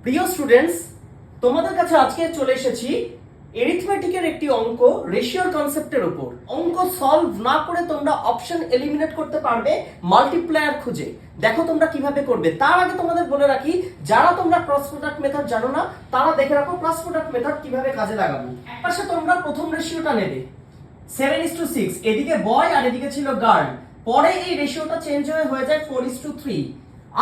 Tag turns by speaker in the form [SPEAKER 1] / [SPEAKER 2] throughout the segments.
[SPEAKER 1] প্রিয় স্টুডেন্টস, তোমাদের কাছে আজকে চলে এসেছি এরিথমেটিকের একটি অঙ্ক রেশিওর কনসেপ্টের উপর। অঙ্ক সলভ না করে তোমরা অপশন এলিমিনেট করতে পারবে মাল্টিপ্লায়ার খুঁজে। দেখো তোমরা কিভাবে করবে। তার আগে তোমাদের বলে রাখি, যারা তোমরা ক্রস প্রোডাক্ট মেথড জানো না তারা দেখে রাখো ক্রস প্রোডাক্ট মেথড কিভাবে কাজে লাগাবো। একপাশে তোমরা প্রথম রেশিওটা নেবে 7:6, এদিকে বয় আর এদিকে ছিল গার্ল। পরে এই রেশিওটা চেঞ্জ হয়ে যায় 4:3।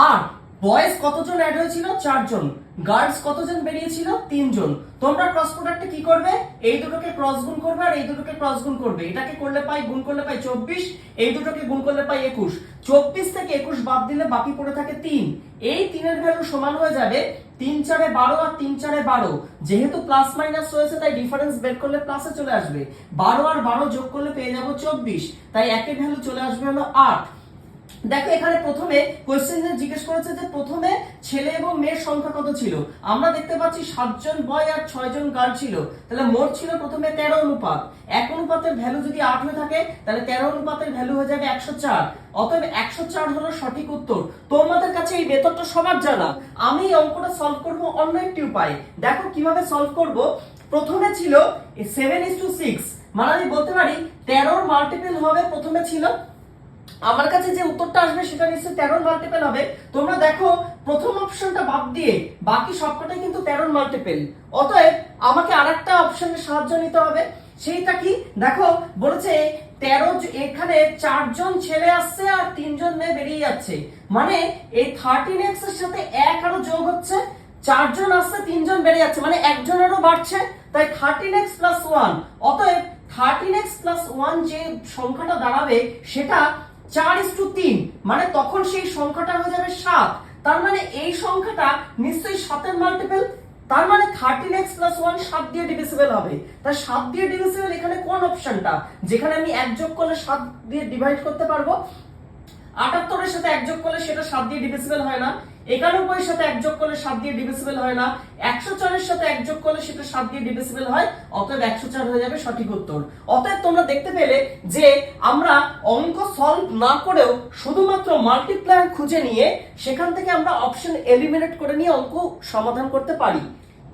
[SPEAKER 1] আর বয়েজ কতজন অ্যাড হয়েছিল? 4 জন। গার্লস কতজন বেরিয়েছিল? 3 জন। তোমরা ক্রস প্রোডাক্টে কি করবে? এই দুটোকে ক্রস গুণ করবে আর এই দুটোকে ক্রস গুণ করবে। এটাকে করলে পাই, গুণ করলে পাই 24, এই দুটোকে গুণ করলে পাই 21। 24 থেকে 21 বাদ দিলে বাকি পড়ে থাকে 3। এই 3 এর ভ্যালু সমান হয়ে যাবে 3 4 12 আর 3 4 12। যেহেতু প্লাস মাইনাস রয়েছে তাই ডিফারেন্স বের করলে প্লাসে চলে আসবে। 12 আর 12 যোগ করলে পেয়ে যাব 24। তাই একের ভ্যালু চলে আসবে হলো 8। দেখো এখানে প্রথমে কোশ্চেনে জিজ্ঞেস করেছে যে প্রথমে ছেলে এবং মেয়ের সংখ্যা কত ছিল। আমরা দেখতে পাচ্ছি 7 জন বয় আর 6 জন গার্ল ছিল। তাহলে মোট ছিল প্রথমে 13 অনুপাত। এক অনুপাতের ভ্যালু যদি 8 হয়ে থাকে তাহলে 13 অনুপাতের ভ্যালু হয়ে যাবে 104। অতএব 104 হলো সঠিক উত্তর। তোমাদের কাছে এই মেথডটা সবার জানা। আমি এই অঙ্কটা সলভ করব অন্য একটি উপায়ে। দেখো কিভাবে সলভ করব। প্রথমে ছিল 7:6, মানে আমি বলতে পারি 13 মাল্টিপল হবে। প্রথমে ছিল, আমার কাছে যে উত্তরটা আসবে সেটা নিশ্চয়ই 13 মাল্টিপল হবে। তোমরা দেখো প্রথম অপশনটা বাদ দিয়ে বাকি সবকটাই কিন্তু 13 মাল্টিপল। অতএব আমাকে আরেকটা অপশনের সাহায্য নিতে হবে। সেইটা কি? দেখো বলেছে 13, এখানে 4 জন ছেলে আসছে আর 3 জন মেয়ে বেরিয়ে যাচ্ছে। মানে এই 13x এর সাথে 1 আরো যোগ হচ্ছে। 4 জন আসছে 3 জন বেরিয়ে যাচ্ছে, মানে একজনেরও বাড়ছে। তাই 13x + 1। অতএব 13x + 1 যে সংখ্যাটা দাঁড়াবে সেটা 4:3, মানে তখন সেই সংখ্যাটা হয়ে যাবে 7। তার মানে এই সংখ্যাটা নিশ্চয়ই 7 এর মাল্টিপল। তার মানে 13x + 1 7 দিয়ে ডিভিজিবল হবে। তাই 7 দিয়ে ডিভিজিবল এখানে কোন অপশনটা, যেখানে আমি 1 যোগ করলে 7 দিয়ে ডিভাইড করতে পারবো। 78 এর সাথে 1 যোগ করলে সেটা 7 দিয়ে ডিভিজিবল হয় না। 91 এর সাথে 1 যোগ করলে 7 দিয়ে ডিভিজিবল হয় না। 104 এর সাথে 1 যোগ করলে সেটা 7 দিয়ে ডিভিজিবল হয়। অতএব 104 হয়ে যাবে সঠিক উত্তর। অতএব তোমরা দেখতে পেলে যে আমরা অঙ্ক সলভ না করেও শুধুমাত্র মাল্টিপ্লায়ার খুঁজে নিয়ে সেখান থেকে আমরা অপশন এলিমিনেট করে নিয়ে অঙ্ক সমাধান করতে পারি।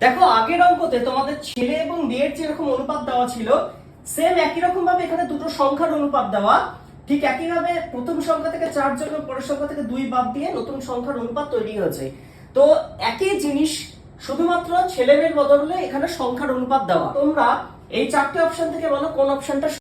[SPEAKER 1] দেখো আগের অঙ্কতে তোমাদের ছেলে এবং মেয়ের যেরকম অনুপাত দেওয়া ছিল, সেম একই রকম ভাবে এখানে দুটো সংখ্যার অনুপাত দেওয়া। ঠিক একইভাবে প্রথম সংখ্যা থেকে 4 জন এবং পরের সংখ্যা থেকে 2 বাদ দিয়ে নতুন সংখ্যার অনুপাত তৈরি হয়েছে। তো একই জিনিস, শুধুমাত্র ছেলে মেয়ের বদলে এখানে সংখ্যার অনুপাত দেওয়া। তোমরা এই 4টে অপশন থেকে বলো কোন অপশনটা